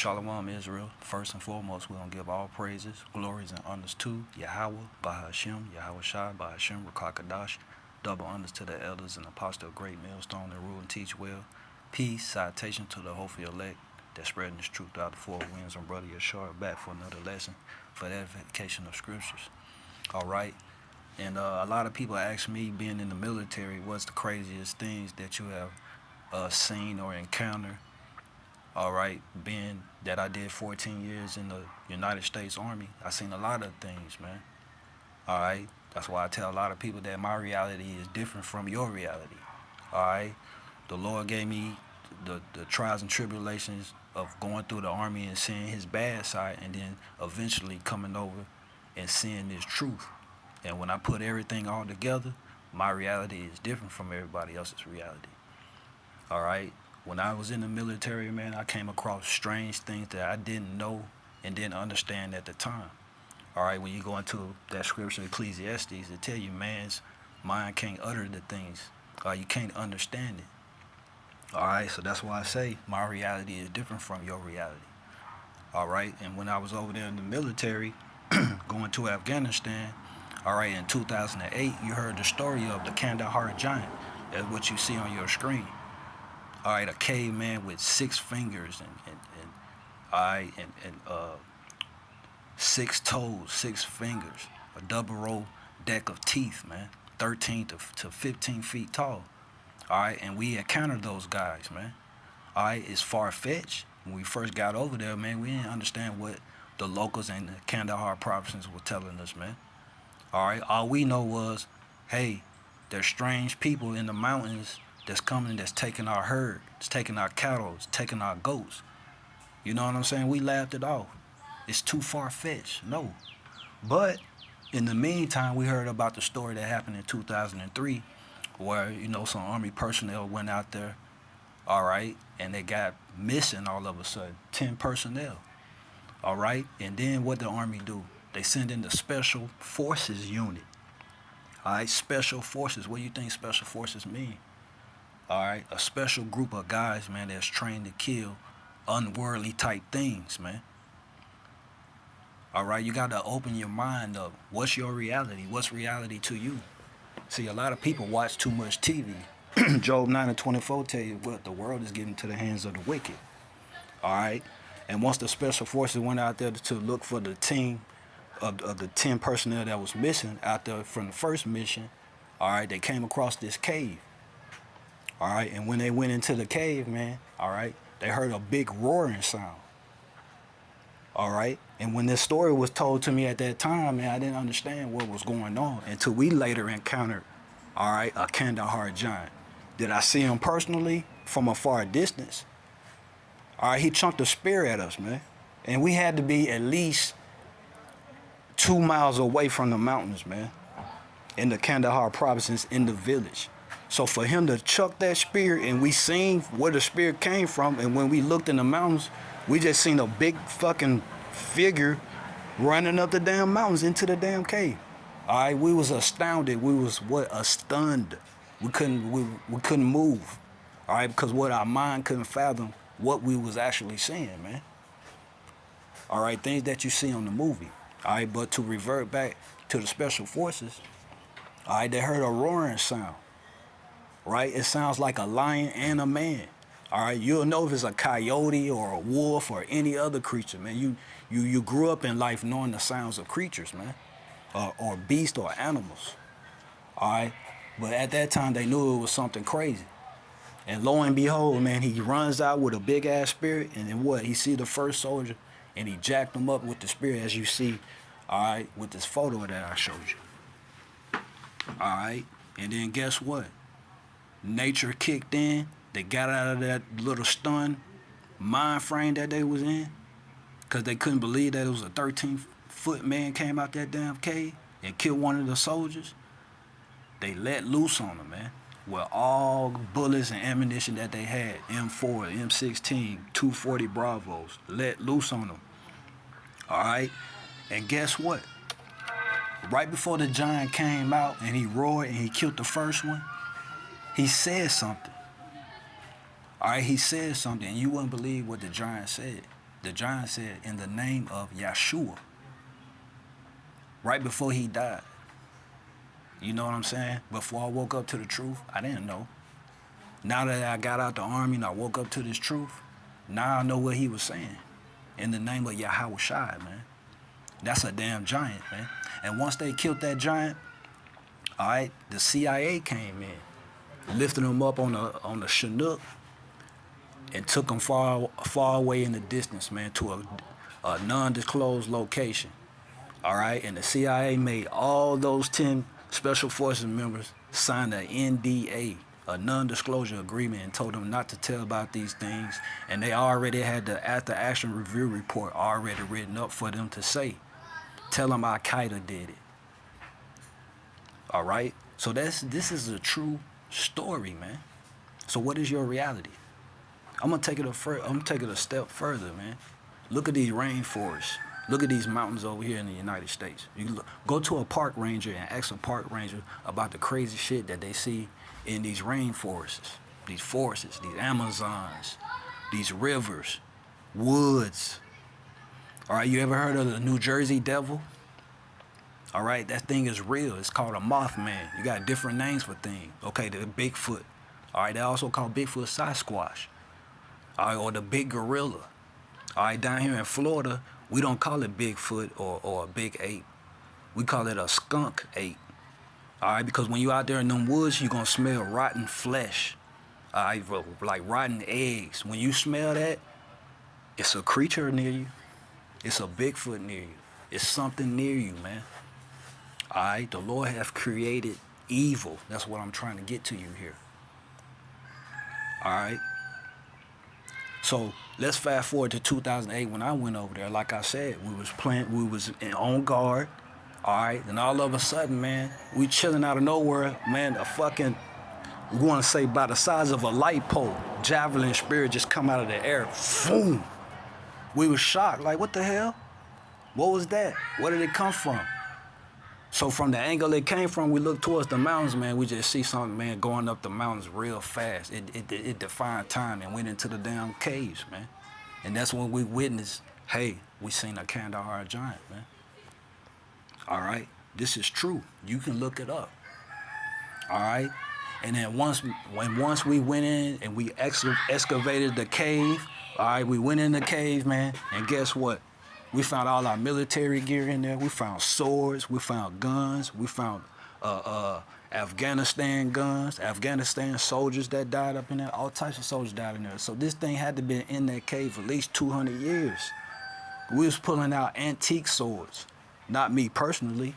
Shalom Israel. First and foremost, we're going to give all praises, glories, and honors to Yahweh, Bahashem, Yahweh Shai, Bahashem, Rakakadash. Double honors to the elders and apostle of great millstone that rule and teach well. Peace, citation to the hopeful elect that spreading this truth throughout the four winds. And brother Yashar back for another lesson for the edification of scriptures. All right. And a lot of people ask me, being in the military, what's the craziest things that you have seen or encountered? All right, being that I did 14 years in the United States Army, I seen a lot of things, man. All right, that's why I tell a lot of people that my reality is different from your reality. All right, the Lord gave me the trials and tribulations of going through the Army and seeing his bad side, and then eventually coming over and seeing this truth. And when I put everything all together, my reality is different from everybody else's reality. All right. When I was in the military, man, I came across strange things that I didn't know and didn't understand at the time. All right, when you go into that scripture, Ecclesiastes, it tell you man's mind can't utter the things. You can't understand it. All right, so that's why I say my reality is different from your reality. All right, and when I was over there in the military, going to Afghanistan, all right, in 2008, you heard the story of the Kandahar giant. That's what you see on your screen. All right, a caveman with 6 fingers and 6 toes, 6 fingers, a double row deck of teeth, man, 13 to 15 feet tall. All right, and we encountered those guys, man. All right, it's far-fetched. When we first got over there, man, we didn't understand what the locals and the Kandahar provinces were telling us, man. All right, all we know was, hey, there's strange people in the mountains that's coming, that's taking our herd, it's taking our cattle, it's taking our goats. You know what I'm saying? We laughed it off. It's too far-fetched. No. But in the meantime, we heard about the story that happened in 2003 where, you know, some Army personnel went out there, all right, and they got missing all of a sudden, 10 personnel, all right? And then what the Army do? They send in the Special Forces unit, all right? Special Forces. What do you think Special Forces mean? All right, a special group of guys, man, that's trained to kill unworldly type things, man. All right, you got to open your mind up. What's your reality? What's reality to you? See, a lot of people watch too much TV. Job 9:24 tell you what the world is getting to the hands of the wicked. All right, and once the special forces went out there to look for the team of the 10 personnel that was missing out there from the first mission, all right, they came across this cave. All right, and when they went into the cave, man, all right, they heard a big roaring sound. All right, and when this story was told to me at that time, man, I didn't understand what was going on until we later encountered, all right, a Kandahar giant. Did I see him personally from a far distance? All right, he chunked a spear at us, man, and we had to be at least 2 miles away from the mountains, man, in the Kandahar provinces, in the village. So for him to chuck that spear, and we seen where the spear came from, and when we looked in the mountains, we just seen a big fucking figure running up the damn mountains into the damn cave. All right, we was astounded. We was stunned. We couldn't move. All right, because what our mind couldn't fathom what we was actually seeing, man. All right, things that you see on the movie. All right, but to revert back to the special forces, all right, they heard a roaring sound. Right? It sounds like a lion and a man. All right, you'll know if it's a coyote or a wolf or any other creature, man. You grew up in life knowing the sounds of creatures, man, or beasts or animals. All right, but at that time they knew it was something crazy. And lo and behold, man, he runs out with a big ass spear, and then what? He see the first soldier, and he jacked him up with the spear, as you see, all right, with this photo that I showed you. All right, and then guess what? Nature kicked in. They got out of that little stunned mind frame that they was in, because they couldn't believe that it was a 13-foot man came out that damn cave and killed one of the soldiers. They let loose on them, man, with all bullets and ammunition that they had, M4, M16, 240 Bravos, let loose on them. All right, and guess what? Right before the giant came out and he roared and he killed the first one, he said something. All right, he said something, and you wouldn't believe what the giant said. The giant said, in the name of Yeshua, right before he died. You know what I'm saying? Before I woke up to the truth, I didn't know. Now that I got out the army and I woke up to this truth, now I know what he was saying. In the name of Yahweh Shai, man. That's a damn giant, man. And once they killed that giant, all right, the CIA came in, lifted him up on the Chinook, and took him far away in the distance, man, to a non-disclosed location. All right, and the CIA made all those 10 Special Forces members sign an NDA, a non-disclosure agreement, and told them not to tell about these things. And they already had the after-action review report already written up for them to say. Tell them Al-Qaeda did it. All right? So this is a true story, man. So what is your reality? I'm gonna take it a step further, man. Look at these rainforests. Look at these mountains over here in the United States. You go to a park ranger and ask a park ranger about the crazy shit that they see in these rainforests, these forests, these Amazons, these rivers, woods. All right, you ever heard of the New Jersey Devil? All right, that thing is real. It's called a Mothman. You got different names for things. Okay, the Bigfoot. All right, they also call Bigfoot Sasquatch. All right, or the big gorilla. All right, down here in Florida, we don't call it Bigfoot or a big ape. We call it a skunk ape. All right, because when you're out there in them woods, you're going to smell rotten flesh. All right, like rotten eggs. When you smell that, it's a creature near you. It's a Bigfoot near you. It's something near you, man. All right, the Lord has created evil. That's what I'm trying to get to you here. All right. So let's fast forward to 2008 when I went over there. Like I said, we was on guard. All right, and all of a sudden, man, we chilling out of nowhere, man. We want to say by the size of a light pole, javelin spirit just come out of the air. Boom. We was shocked, like, what the hell? What was that? Where did it come from? So from the angle it came from, we looked towards the mountains, man. We just see something, man, going up the mountains real fast. It defined time and went into the damn caves, man. And that's when we witnessed, hey, we seen a Kandahar giant, man. All right, this is true. You can look it up. All right, and then once we went in and we excavated the cave, all right, we went in the cave, man, and guess what? We found all our military gear in there. We found swords. We found guns. We found Afghanistan guns, Afghanistan soldiers that died up in there. All types of soldiers died in there. So this thing had to be in that cave for at least 200 years. We was pulling out antique swords. Not me personally.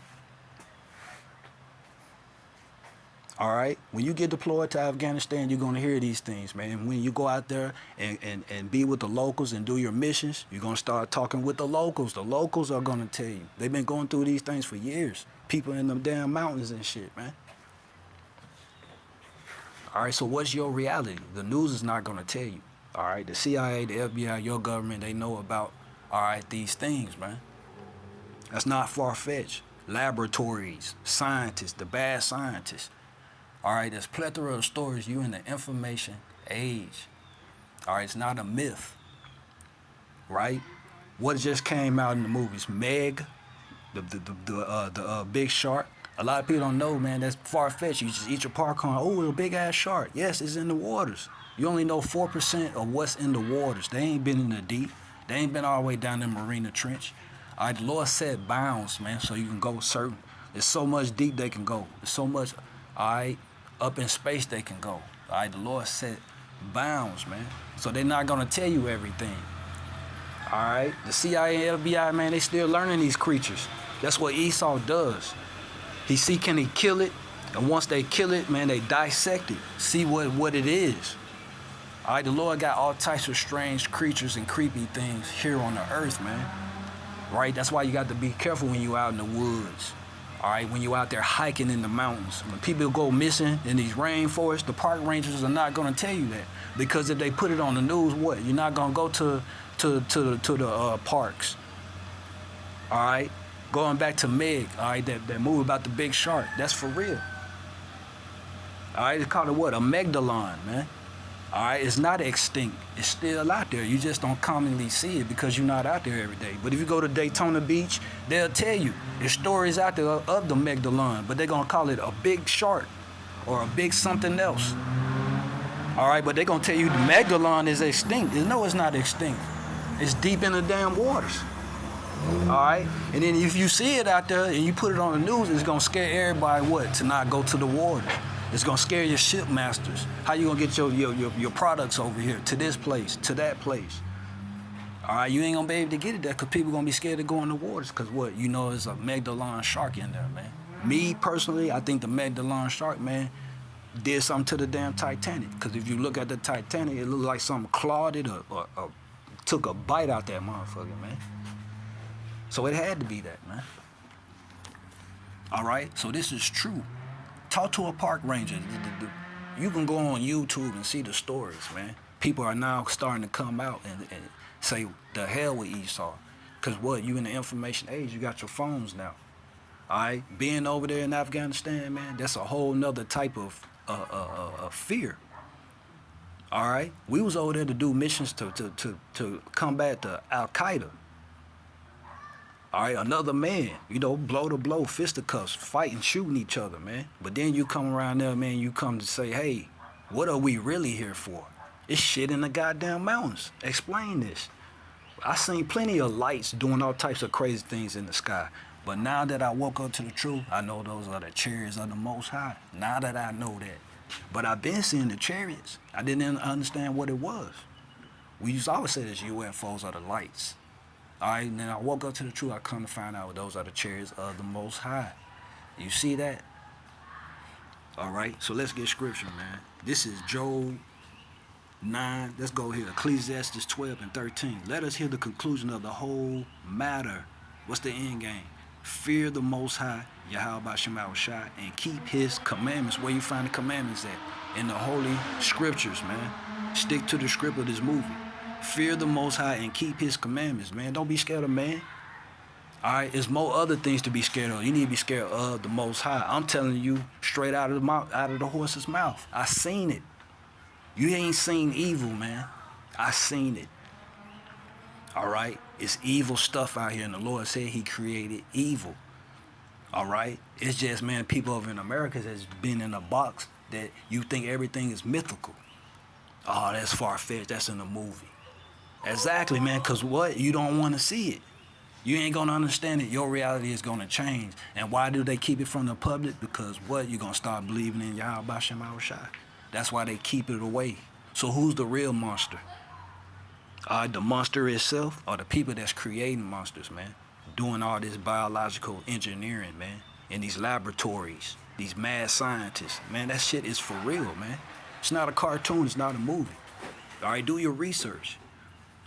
All right? When you get deployed to Afghanistan, you're going to hear these things, man. When you go out there and be with the locals and do your missions, you're going to start talking with the locals. The locals are going to tell you. They've been going through these things for years. People in them damn mountains and shit, man. All right, so what's your reality? The news is not going to tell you. All right? The CIA, the FBI, your government, they know about, all right, these things, man. That's not far-fetched. Laboratories, scientists, the bad scientists. All right, there's plethora of stories. You in the information age. All right, it's not a myth, right? What just came out in the movies? Meg, the big shark. A lot of people don't know, man. That's far-fetched. You just eat your popcorn. Oh, a big-ass shark. Yes, it's in the waters. You only know 4% of what's in the waters. They ain't been in the deep. They ain't been all the way down the Marina Trench. All right, the Lord set bounds, man, so you can go certain. There's so much deep they can go. There's so much, all right, up in space they can go. All right, the Lord set bounds, man. So they're not going to tell you everything. All right, the CIA and FBI, man, they still learning these creatures. That's what Esau does. He see, can he kill it? And once they kill it, man, they dissect it, see what it is. All right, the Lord got all types of strange creatures and creepy things here on the earth, man. Right? That's why you got to be careful when you out in the woods. All right? When you out there hiking in the mountains. When people go missing in these rainforests, the park rangers are not going to tell you that. Because if they put it on the news, what? You're not going to go to the parks. All right? Going back to Meg, all right, that movie about the big shark. That's for real. All right? It's called a what? A Megdalon, man. All right, it's not extinct. It's still out there. You just don't commonly see it because you're not out there every day. But if you go to Daytona Beach, they'll tell you there's stories out there of the megalodon, but they're gonna call it a big shark or a big something else. All right, but they're gonna tell you the megalodon is extinct. No, it's not extinct. It's deep in the damn waters. All right, and then if you see it out there and you put it on the news, it's gonna scare everybody to not go to the water. It's gonna scare your ship masters. How you gonna get your products over here to this place, to that place? All right, you ain't gonna be able to get it there because people gonna be scared to go in the waters because what? You know, there's a megalodon shark in there, man. Me personally, I think the megalodon shark, man, did something to the damn Titanic. Because if you look at the Titanic, it looked like something clawed it or took a bite out that motherfucker, man. So it had to be that, man. All right, so this is true. Talk to a park ranger. You can go on YouTube and see the stories, man. People are now starting to come out and say, the hell with Esau. Because what? You in the information age, you got your phones now. All right? Being over there in Afghanistan, man, that's a whole nother type of fear. All right? We was over there to do missions to combat the Al-Qaeda. All right, another man, you know, blow to blow, fisticuffs, fighting, shooting each other, man. But then you come around there, man, you come to say, hey, what are we really here for? It's shit in the goddamn mountains. Explain this. I seen plenty of lights doing all types of crazy things in the sky. But now that I woke up to the truth, I know those are the chariots of the Most High. Now that I know that. But I've been seeing the chariots. I didn't understand what it was. We used to always say this UFOs are the lights. All right, and then I woke up to the truth. I come to find out those are the chariots of the Most High. You see that? All right, so let's get scripture, man. This is Job 9. Let's go here. Ecclesiastes 12 and 13. Let us hear the conclusion of the whole matter. What's the end game? Fear the Most High, Yahweh Shema Shai, and keep his commandments. Where you find the commandments at? In the holy scriptures, man. Stick to the script of this movie. Fear the Most High and keep his commandments, man. Don't be scared of man. All right, there's more other things to be scared of. You need to be scared of the Most High. I'm telling you straight out of the mouth, out of the horse's mouth. I seen it. You ain't seen evil, man. I seen it. All right, it's evil stuff out here, and the Lord said he created evil. All right, it's just, man, people over in America has been in a box that you think everything is mythical. Oh, that's far-fetched. That's in a movie. Exactly, man, because what? You don't want to see it. You ain't going to understand it. Your reality is going to change. And why do they keep it from the public? Because what? You're going to start believing in Yahweh Shema Shai. That's why they keep it away. So who's the real monster? The monster itself or the people that's creating monsters, man? Doing all this biological engineering, man, in these laboratories, these mad scientists. Man, that shit is for real, man. It's not a cartoon. It's not a movie. All right, do your research.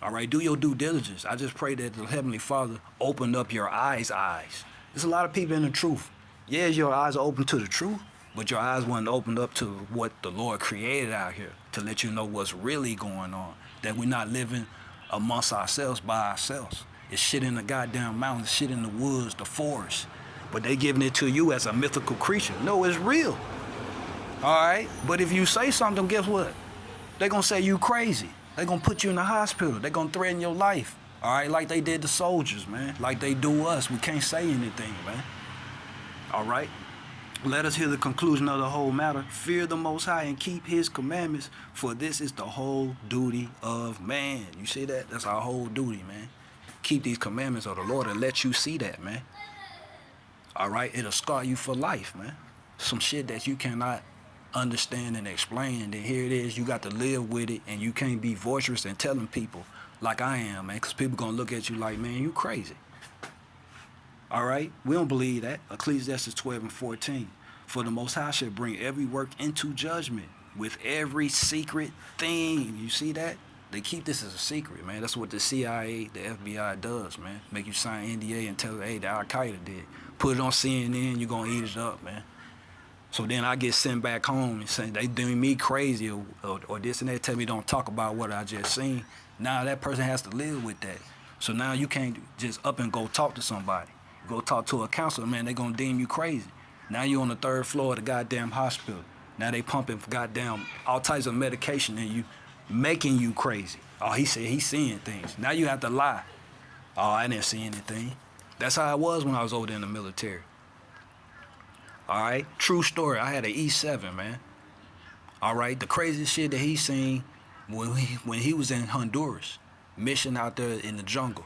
All right, do your due diligence. I just pray that the Heavenly Father opened up your eyes. There's a lot of people in the truth. Yeah, your eyes are open to the truth, but your eyes weren't opened up to what the Lord created out here to let you know what's really going on, that we're not living amongst ourselves by ourselves. It's shit in the goddamn mountains, shit in the woods, the forest, but they giving it to you as a mythical creature. No, it's real. All right, but if you say something, guess what? They're going to say you crazy. They're going to put you in the hospital. They're going to threaten your life. All right, like they did the soldiers, man. Like they do us. We can't say anything, man. All right? Let us hear the conclusion of the whole matter. Fear the Most High and keep his commandments, for this is the whole duty of man. You see that? That's our whole duty, man. Keep these commandments of the Lord and let you see that, man. All right? It'll scar you for life, man. Some shit that you cannot understand and explain, and then here it is, you got to live with it, and you can't be boisterous and telling people like I am, man, because people gonna look at you like, man, you crazy. All right, we don't believe that. Ecclesiastes 12 and 14, for the Most High shall bring every work into judgment with every secret thing. You see that? They keep this as a secret, man. That's what the CIA, the FBI does, man. Make you sign NDA and tell, hey, the Al-Qaeda did. Put it on CNN, you're gonna eat it up, man. So then I get sent back home and say they doing me crazy or this and that, tell me don't talk about what I just seen. Now that person has to live with that. So now you can't just up and go talk to somebody. Go talk to a counselor, man, they gonna deem you crazy. Now you're on the 3rd floor of the goddamn hospital. Now they pumping goddamn all types of medication in you, making you crazy. Oh, he said he's seeing things. Now you have to lie. Oh, I didn't see anything. That's how it was when I was over there in the military. All right, true story. I had an E7, man. All right, the craziest shit that he seen when he was in Honduras, mission out there in the jungle.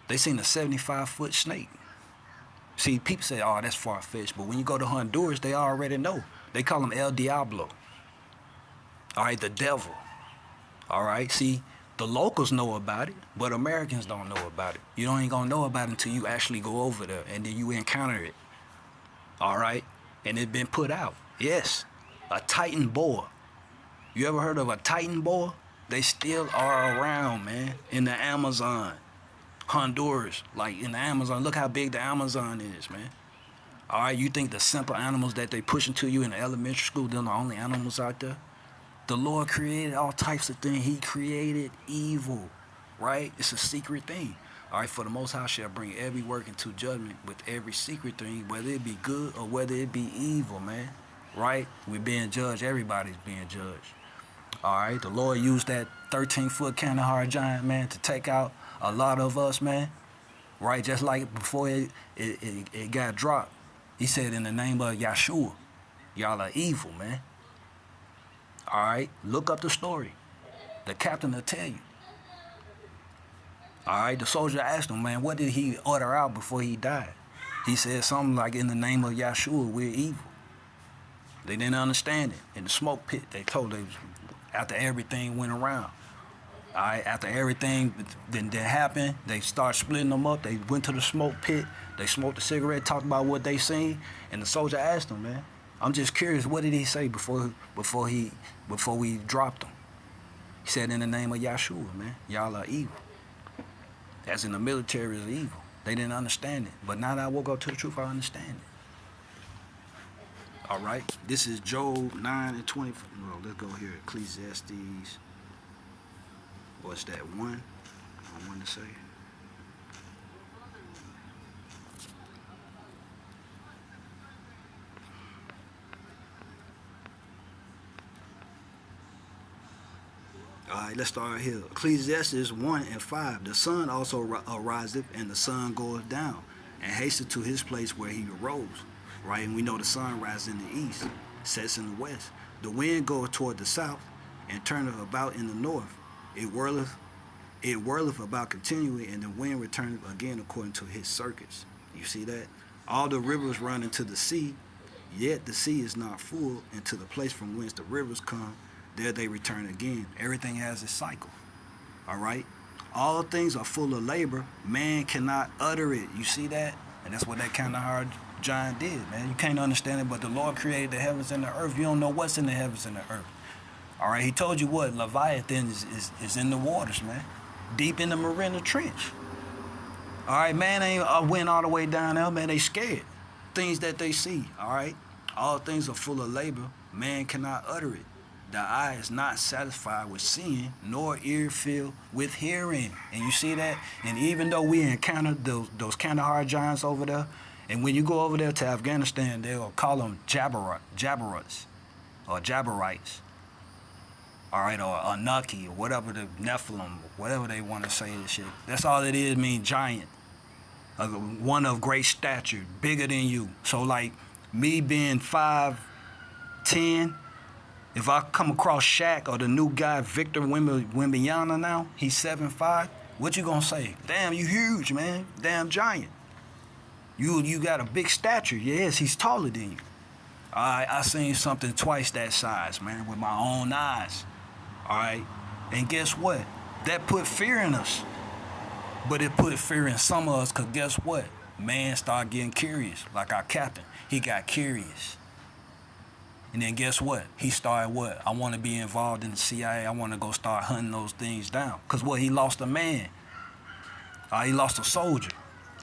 They seen a 75-foot snake. See, people say, oh, that's far-fetched. But when you go to Honduras, they already know. They call him El Diablo. All right, the devil. All right, see, the locals know about it, but Americans don't know about it. You ain't gonna know about it until you actually go over there and then you encounter it. All right, and it's been put out. Yes, a Titan boa. You ever heard of a Titan boa? They still are around, man, in the Amazon. Honduras, like in the Amazon. Look how big the Amazon is, man. All right, you think the simple animals that they pushing to you in the elementary school, they're the only animals out there? The Lord created all types of things. He created evil, right? It's a secret thing. All right, for the Most High shall bring every work into judgment with every secret thing, whether it be good or whether it be evil, man. Right? We're being judged. Everybody's being judged. All right, the Lord used that 13-foot Kandahar giant, man, to take out a lot of us, man. Right? Just like before it got dropped. He said, in the name of Yahshua, y'all are evil, man. All right, look up the story. The captain will tell you. All right, the soldier asked him, man, what did he order out before he died? He said something like, in the name of Yahshua, we're evil. They didn't understand it. In the smoke pit, they told them after everything went around. All right, after everything that happened, they started splitting them up. They went to the smoke pit. They smoked a cigarette, talked about what they seen, and the soldier asked him, man, I'm just curious, what did he say before we dropped him? He said, in the name of Yahshua, man, y'all are evil. As in the military is evil. They didn't understand it. But now that I woke up to the truth, I understand it. All right, this is Job 9 and 20. Well, let's go here. Ecclesiastes. What's that, 1? I want to say. All right, let's start here. Ecclesiastes 1 and 5. The sun also ariseth, and the sun goeth down, and hasteth to his place where he arose. Right, and we know the sun rises in the east, sets in the west. The wind goeth toward the south, and turneth about in the north. It whirleth about continually, and the wind returneth again according to his circuits. You see that? All the rivers run into the sea, yet the sea is not full, and to the place from whence the rivers come, there they return again. Everything has its cycle. All right? All things are full of labor. Man cannot utter it. You see that? And that's what that kind of hard giant did, man. You can't understand it, but the Lord created the heavens and the earth. You don't know what's in the heavens and the earth. All right? He told you what? Leviathan is in the waters, man. Deep in the Marina Trench. All right? Man ain't went all the way down there, man. They scared. Things that they see, all right? All things are full of labor. Man cannot utter it. The eye is not satisfied with seeing, nor ear filled with hearing. And you see that? And even though we encountered those Kandahar giants over there, and when you go over there to Afghanistan, they'll call them Jabberites, or Jabberites, all right, or Anunnaki, or whatever, the Nephilim, whatever they want to say this shit. That's all it is, mean giant. One of great stature, bigger than you. So like me being 5'10", if I come across Shaq or the new guy, Victor Wembanyama now, he's 7'5", what you gonna say? Damn, you huge, man. Damn giant. You got a big stature. Yes, he's taller than you. All right, I seen something twice that size, man, with my own eyes. All right, and guess what? That put fear in us. But it put fear in some of us, because guess what? Man started getting curious, like our captain. He got curious. And then guess what? He started what? I want to be involved in the CIA. I want to go start hunting those things down. Because what? He lost a man. He lost a soldier.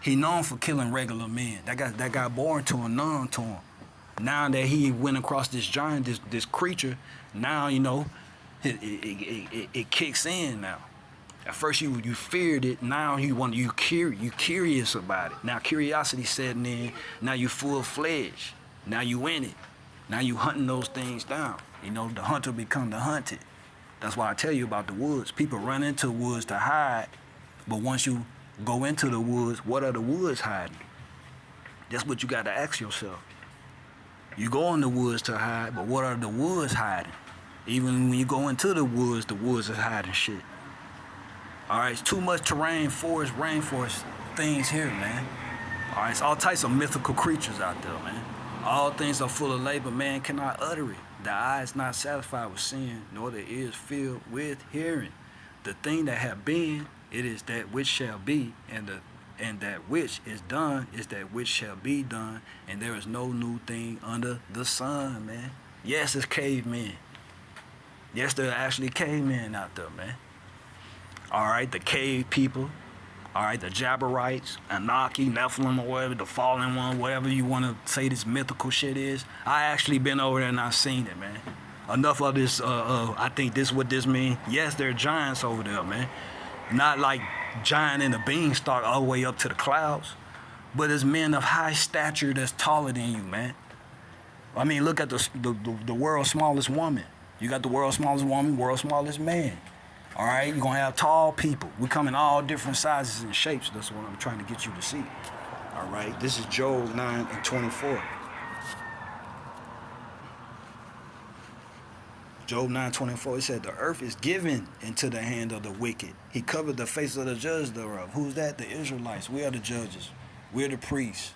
He known for killing regular men. That got born to him, known to him. Now that he went across this giant, this creature, now, you know, it kicks in now. At first you feared it. Now you curious about it. Now curiosity setting in. Now you full-fledged. Now you in it. Now you hunting those things down. You know, the hunter become the hunted. That's why I tell you about the woods. People run into woods to hide, but once you go into the woods, what are the woods hiding? That's what you got to ask yourself. You go in the woods to hide, but what are the woods hiding? Even when you go into the woods is hiding shit. All right, it's too much terrain, forest, rainforest things here, man. All right, it's all types of mythical creatures out there, man. All things are full of labor, man cannot utter it. The eye is not satisfied with seeing, nor the ears filled with hearing. The thing that have been, it is that which shall be, and that which is done is that which shall be done, and there is no new thing under the sun, man. Yes, it's cavemen. Yes, there are actually cavemen out there, man. All right, the cave people. All right, the Jabberites, Anunnaki, Nephilim, or whatever, the fallen one, whatever you want to say this mythical shit is. I actually been over there and I seen it, man. Enough of this, I think this what this mean. Yes, there are giants over there, man. Not like giant in the beanstalk all the way up to the clouds, but it's men of high stature that's taller than you, man. I mean, look at the world's smallest woman. You got the world's smallest woman, world's smallest man. All right, you're going to have tall people. We come in all different sizes and shapes. That's what I'm trying to get you to see. All right, this is Job 9:24. Job 9:24, it said, the earth is given into the hand of the wicked. He covered the face of the judge thereof. Who's that? The Israelites. We are the judges. We're the priests.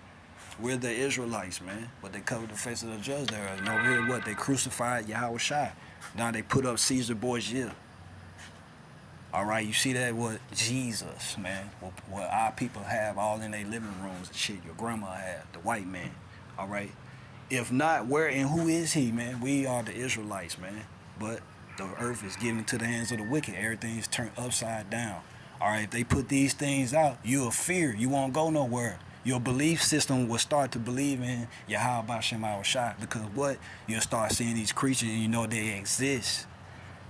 We're the Israelites, man. But they covered the face of the judge thereof. And over here, what? They crucified Yahweh Shai. Now they put up Caesar Borgia. All right, you see that? What Jesus, man, what our people have all in their living rooms and shit. Your grandma had, the white man. All right. If not, where and who is he, man? We are the Israelites, man. But the earth is given to the hands of the wicked. Everything is turned upside down. All right, if they put these things out, you'll fear. You won't go nowhere. Your belief system will start to believe in Yahweh Bashem Shai, because what? You'll start seeing these creatures and you know they exist.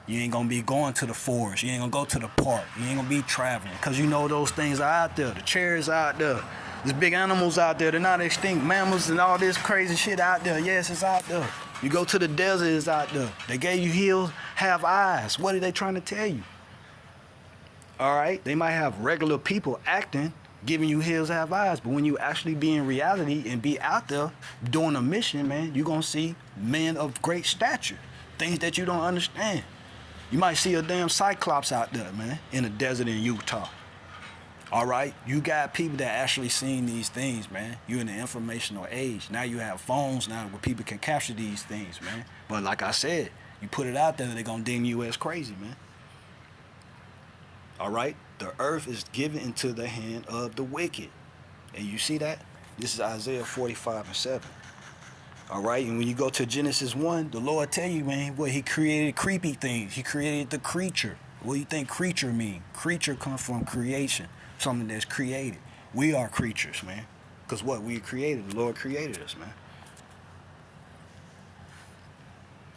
You ain't gonna be going to the forest. You ain't gonna go to the park. You ain't gonna be traveling, because you know those things are out there. The chairs out there. There's big animals out there. They're not extinct. Mammals and all this crazy shit out there. Yes, it's out there. You go to the desert, it's out there. They gave you heels, have eyes. What are they trying to tell you? All right? They might have regular people acting, giving you heels, have eyes. But when you actually be in reality and be out there doing a mission, man, you're gonna see men of great stature. Things that you don't understand. You might see a damn cyclops out there, man, in the desert in Utah. All right? You got people that actually seen these things, man. You're in the informational age. Now you have phones now where people can capture these things, man. But like I said, you put it out there, they're going to ding you as crazy, man. All right? The earth is given into the hand of the wicked. And you see that? This is Isaiah 45:7. All right, and when you go to Genesis 1, the Lord tell you, man, what he created creepy things. He created the creature. What do you think creature mean? Creature comes from creation, something that's created. We are creatures, man. Because what? We created. The Lord created us, man.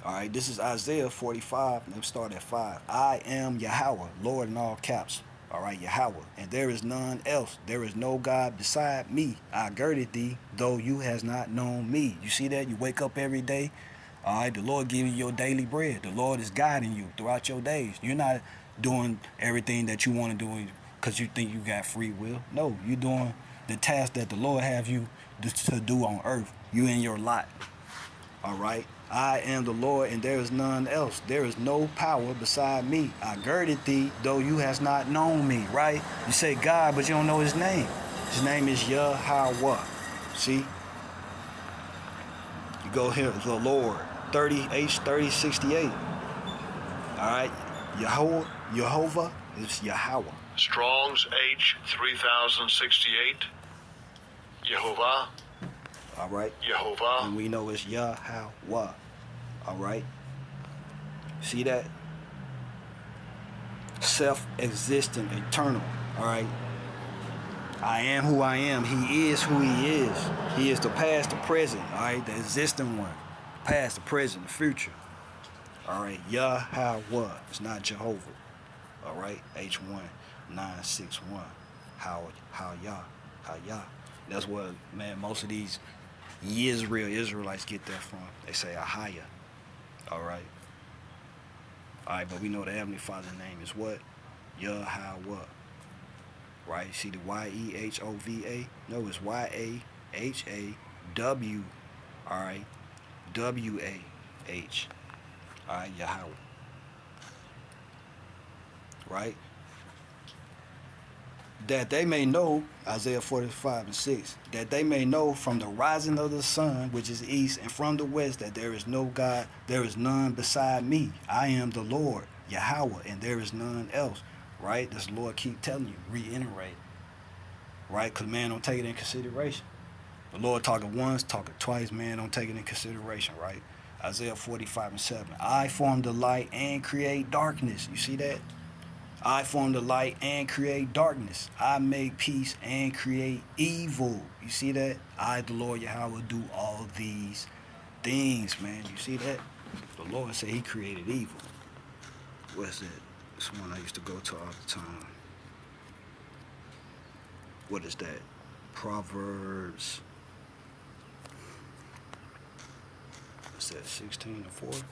All right, this is Isaiah 45. Let's start at 5. I am Yahweh, Lord in all caps. All right, Yahweh, and there is none else. There is no God beside me. I girded thee, though you has not known me. You see that? You wake up every day. All right, the Lord giving you your daily bread. The Lord is guiding you throughout your days. You're not doing everything that you want to do because you think you got free will. No, you're doing the task that the Lord have you to do on earth. You in your lot. All right. I am the Lord, and there is none else. There is no power beside me. I girded thee, though you has not known me, right? You say God, but you don't know his name. His name is Yahweh. See? You go here, the Lord, H3068. All right? Jehovah is Yahweh. Strong's H3068. Jehovah. All right? Jehovah. And we know it's Yahweh. All right? See that? Self-existent, eternal. All right? I am who I am. He is who he is. He is the past, the present. All right? The existing one. Past, the present, the future. All right? Yahweh. It's not Jehovah. All right? H1961. How Yah. That's what, man, most of these Israelites get that from. They say Ahaya. All right. All right, but we know the Heavenly Father's name is what? Yahweh. Right? See the Y-E-H-O-V-A? No, it's Y-A-H-A-W. All right. W-A-H. All right, Yahweh. Right? That they may know, Isaiah 45:6, that they may know from the rising of the sun, which is east, and from the west, that there is no God, there is none beside me. I am the Lord, Yahweh, and there is none else. Right? This Lord keep telling you, reiterate. Right? Because man don't take it in consideration. The Lord talking once, talking twice, man don't take it in consideration, right? Isaiah 45:7. I form the light and create darkness. You see that? I form the light and create darkness. I make peace and create evil. You see that? I, the Lord Yahweh, do all these things, man. You see that? The Lord said he created evil. What's that? This one I used to go to all the time. What is that? Proverbs. What's that? 16:4.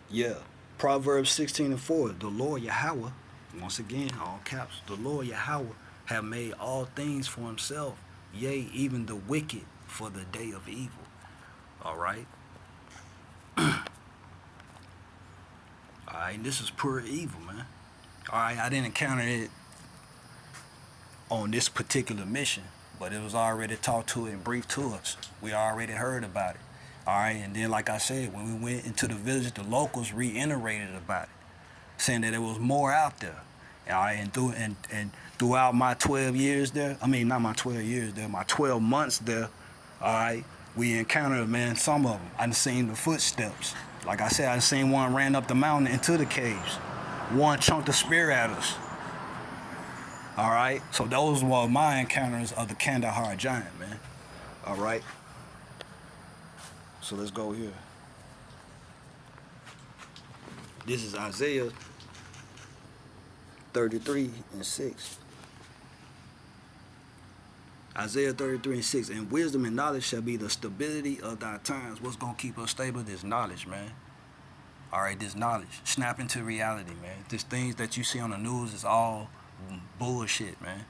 Yeah, Proverbs 16:4. The Lord Yahweh, once again, all caps, the Lord Yahweh have made all things for himself, yea, even the wicked for the day of evil. All right? All right, this is pure evil, man. All right, I didn't encounter it on this particular mission, but it was already taught to and briefed to us. We already heard about it. All right, and then like I said, when we went into the village, the locals reiterated about it, saying that there was more out there. All right, and throughout my 12 years there, I mean, not my 12 years there, my 12 months there, all right, we encountered, man, some of them. I done seen the footsteps. Like I said, I done seen one ran up the mountain into the caves. One chunked a spear at us. All right, so those were my encounters of the Kandahar giant, man. All right. So let's go here. This is Isaiah 33:6. Isaiah 33:6. And wisdom and knowledge shall be the stability of thy times. What's going to keep us stable? This knowledge, man. All right, this knowledge. Snap into reality, man. These things that you see on the news is all bullshit, man.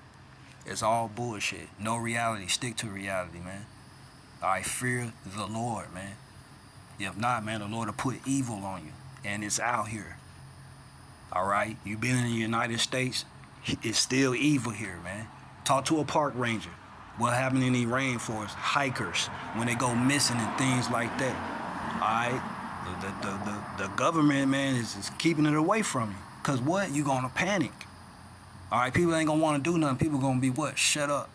It's all bullshit. No reality. Stick to reality, man. All right, fear the Lord, man. If not, man, the Lord will put evil on you. And it's out here. All right? You been in the United States, it's still evil here, man. Talk to a park ranger. What happened in the rainforest? Hikers, when they go missing and things like that. All right? The government, man, is keeping it away from you. Because what? You're going to panic. All right? People ain't going to want to do nothing. People going to be what? Shut up.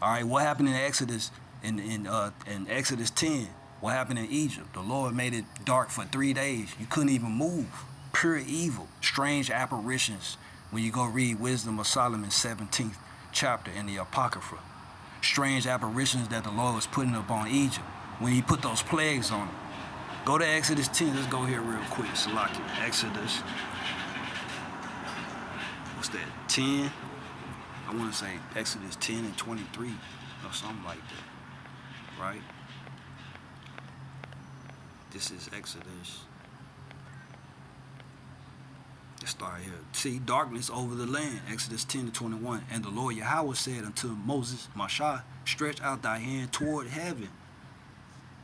All right? What happened in Exodus? In Exodus 10, what happened in Egypt? The Lord made it dark for 3 days. You couldn't even move. Pure evil. Strange apparitions. When you go read Wisdom of Solomon, 17th chapter in the Apocrypha. Strange apparitions that the Lord was putting upon Egypt when he put those plagues on them. Go to Exodus 10. Let's go here real quick. Salaki. Exodus. What's that? 10. I want to say Exodus 10:23 or something like that. Right? This is Exodus. Let's start here. See, darkness over the land. Exodus 10:21. And the Lord Yahweh said unto Moses, Mashah, stretch out thy hand toward heaven,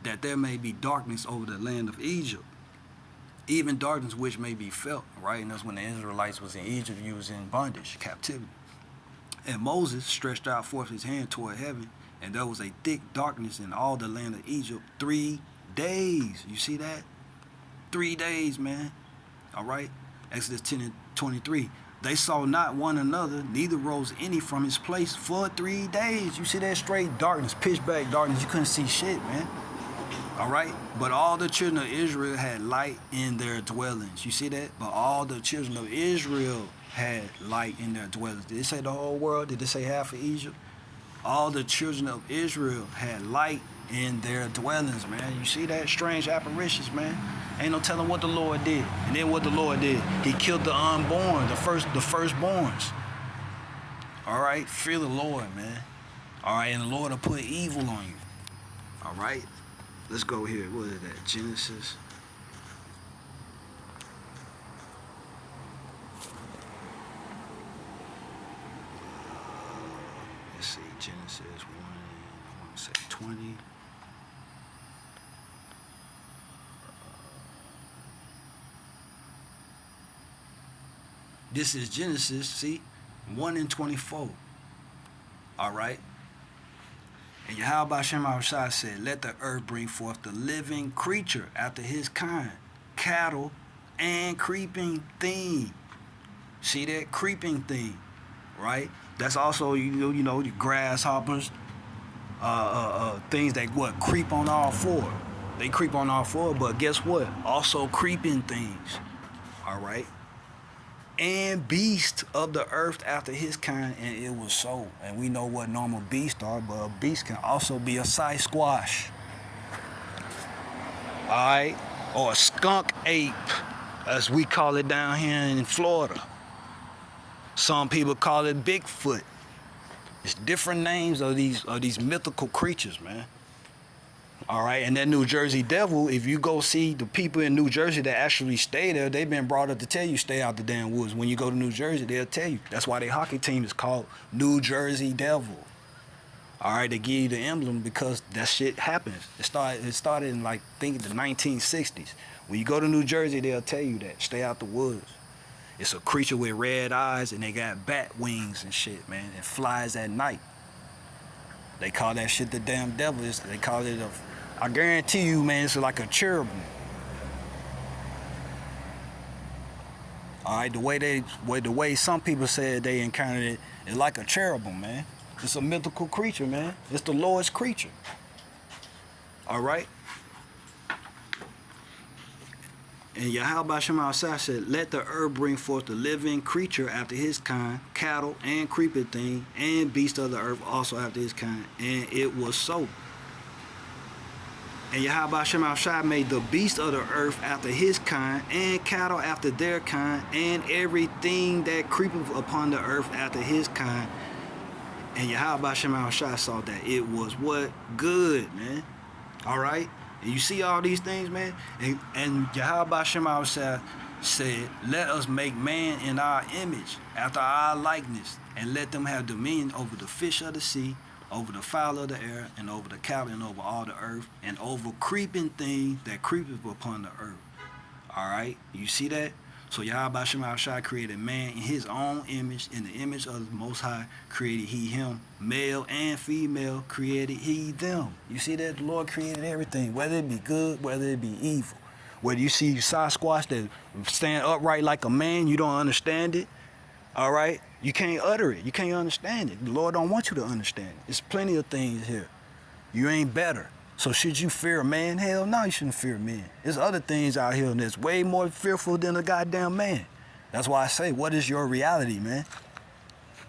that there may be darkness over the land of Egypt, even darkness which may be felt. Right? And that's when the Israelites was in Egypt, you was in bondage, captivity. And Moses stretched out forth his hand toward heaven, and there was a thick darkness in all the land of Egypt 3 days. You see that? 3 days, man. All right? Exodus 10:23. They saw not one another, neither rose any from his place for 3 days. You see that? Straight darkness, pitch black darkness. You couldn't see shit, man. All right? But all the children of Israel had light in their dwellings. You see that? But all the children of Israel had light in their dwellings. Did it say the whole world? Did it say half of Egypt? All the children of Israel had light in their dwellings, man. You see that? Strange apparitions, man. Ain't no telling what the Lord did. And then what the Lord did, he killed the unborn, the firstborns. All right, fear the Lord, man. All right, and the Lord will put evil on you. All right, let's go here. What is that? Genesis. Let's see, Genesis 1. I want to say 20. This is Genesis, see, 1 and 24. All right. And Yahweh Shem Shai said, let the earth bring forth the living creature after his kind, cattle and creeping thing. See that? Creeping thing, right? That's also, you know, the grasshoppers, things that what creep on all four. They creep on all four, but guess what? Also creeping things. All right. And beast of the earth after his kind, and it was so. And we know what normal beasts are, but a beast can also be a Sasquatch. Alright? Or a skunk ape, as we call it down here in Florida. Some people call it Bigfoot. It's different names of these mythical creatures, man. All right, and that New Jersey Devil, if you go see the people in New Jersey that actually stay there, they've been brought up to tell you stay out the damn woods. When you go to New Jersey, they'll tell you. That's why their hockey team is called New Jersey Devil. All right, they give you the emblem because that shit happens. It started in, like, I think the 1960s. When you go to New Jersey, they'll tell you that. Stay out the woods. It's a creature with red eyes, and they got bat wings and shit, man. It flies at night. They call that shit the damn devil. They call it I guarantee you, man, it's like a cherubim. All right, the way some people said they encountered it is like a cherubim, man. It's a mythical creature, man. It's the Lord's creature. All right. And Yahweh Shema Shai said, let the earth bring forth the living creature after his kind, cattle and creeping thing, and beast of the earth also after his kind. And it was so. And Yahweh Shema Shai made the beast of the earth after his kind, and cattle after their kind, and everything that creepeth upon the earth after his kind. And Yahweh Shema Shai saw that it was what? Good, man. All right? And you see all these things, man? And Yahweh Shema Shai said, let us make man in our image, after our likeness, and let them have dominion over the fish of the sea, over the fowl of the air, and over the cattle, and over all the earth, and over creeping things that creepeth upon the earth. All right? You see that? So Yahweh Shema Shai created man in his own image. In the image of the Most High created he him. Male and female created he them. You see that? The Lord created everything, whether it be good, whether it be evil. Whether you see Sasquatch that stand upright like a man, you don't understand it. All right? You can't utter it. You can't understand it. The Lord don't want you to understand it. There's plenty of things here. You ain't better. So should you fear a man? Hell no, you shouldn't fear men. There's other things out here that's way more fearful than a goddamn man. That's why I say, what is your reality, man?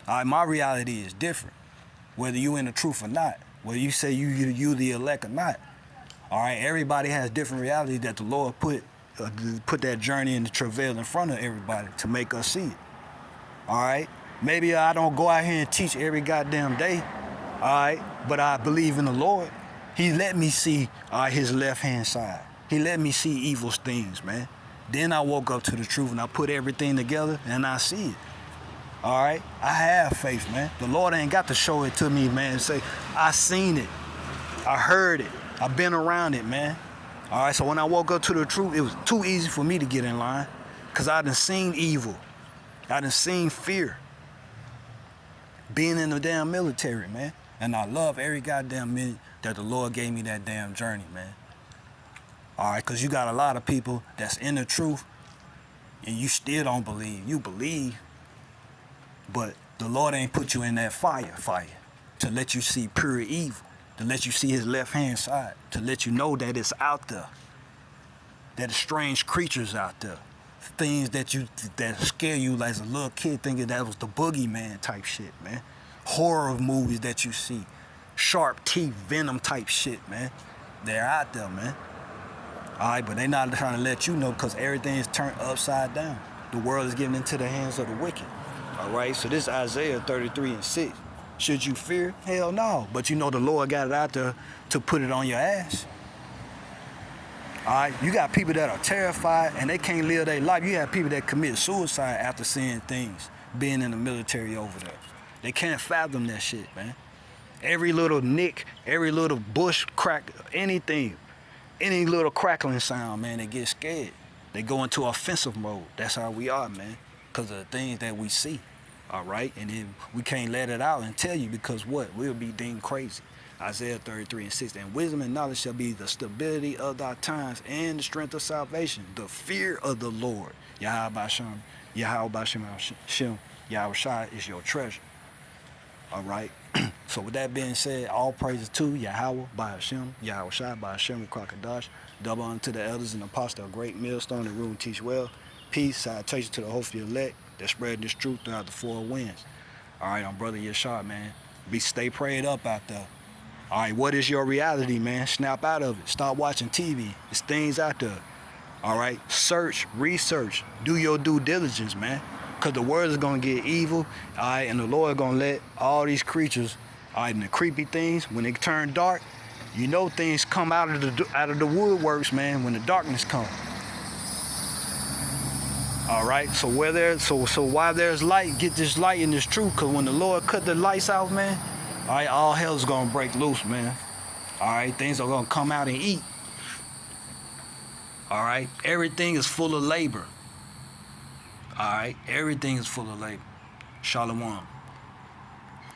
All right, my reality is different. Whether you in the truth or not. Whether you say you the elect or not. All right, everybody has different reality that the Lord put that journey and the travail in front of everybody to make us see it. All right? Maybe I don't go out here and teach every goddamn day. All right? But I believe in the Lord. He let me see his left-hand side. He let me see evil things, man. Then I woke up to the truth and I put everything together and I see it. All right? I have faith, man. The Lord ain't got to show it to me, man, and say, I seen it. I heard it. I've been around it, man. All right? So when I woke up to the truth, it was too easy for me to get in line because I done seen evil. I done seen fear. Being in the damn military, man. And I love every goddamn minute that the Lord gave me that damn journey, man. All right, because you got a lot of people that's in the truth and you still don't believe. You believe, but the Lord ain't put you in that fire to let you see pure evil, to let you see his left-hand side, to let you know that it's out there, that there's strange creatures out there, things that scare you as a little kid thinking that was the boogeyman type shit, man. Horror movies that you see, sharp teeth, venom type shit, man. They're out there, man. All right, but they not trying to let you know because everything is turned upside down. The world is getting into the hands of the wicked. All right, so this is Isaiah 33:6. Should you fear? Hell no. But you know the Lord got it out there to put it on your ass. All right, you got people that are terrified and they can't live their life. You have people that commit suicide after seeing things, being in the military over there. They can't fathom that shit, man. Every little nick, every little bush crack, anything, any little crackling sound, man, they get scared. They go into offensive mode. That's how we are, man, because of the things that we see, all right? And then we can't let it out and tell you because what? We'll be deemed crazy. Isaiah 33:6. And wisdom and knowledge shall be the stability of thy times and the strength of salvation, the fear of the Lord. Yahweh Bashem, Yahweh Bashem, Shem, Yahweh Shai is your treasure. All right? So with that being said, all praises to Yahweh by Hashem, Yahweh Shai by Hashem, Kwakadash, double unto the elders and apostles, a great millstone and room teach well. Peace, salutation to the hopefully elect that spread this truth throughout the four winds. All right, I'm Brother Yashar, man. Stay prayed up out there. All right, what is your reality, man? Snap out of it. Stop watching TV. There's things out there. All right, search, research, do your due diligence, man. Because the world is going to get evil, all right, and the Lord is going to let all these creatures, all right, and the creepy things, when they turn dark, you know things come out of the woodworks, man, when the darkness comes. All right, so while there's light, get this light and this truth, because when the Lord cut the lights out, man, all right, all hell's going to break loose, man. All right, things are going to come out and eat. All right, everything is full of labor. All right, everything is full of labor. Shalom.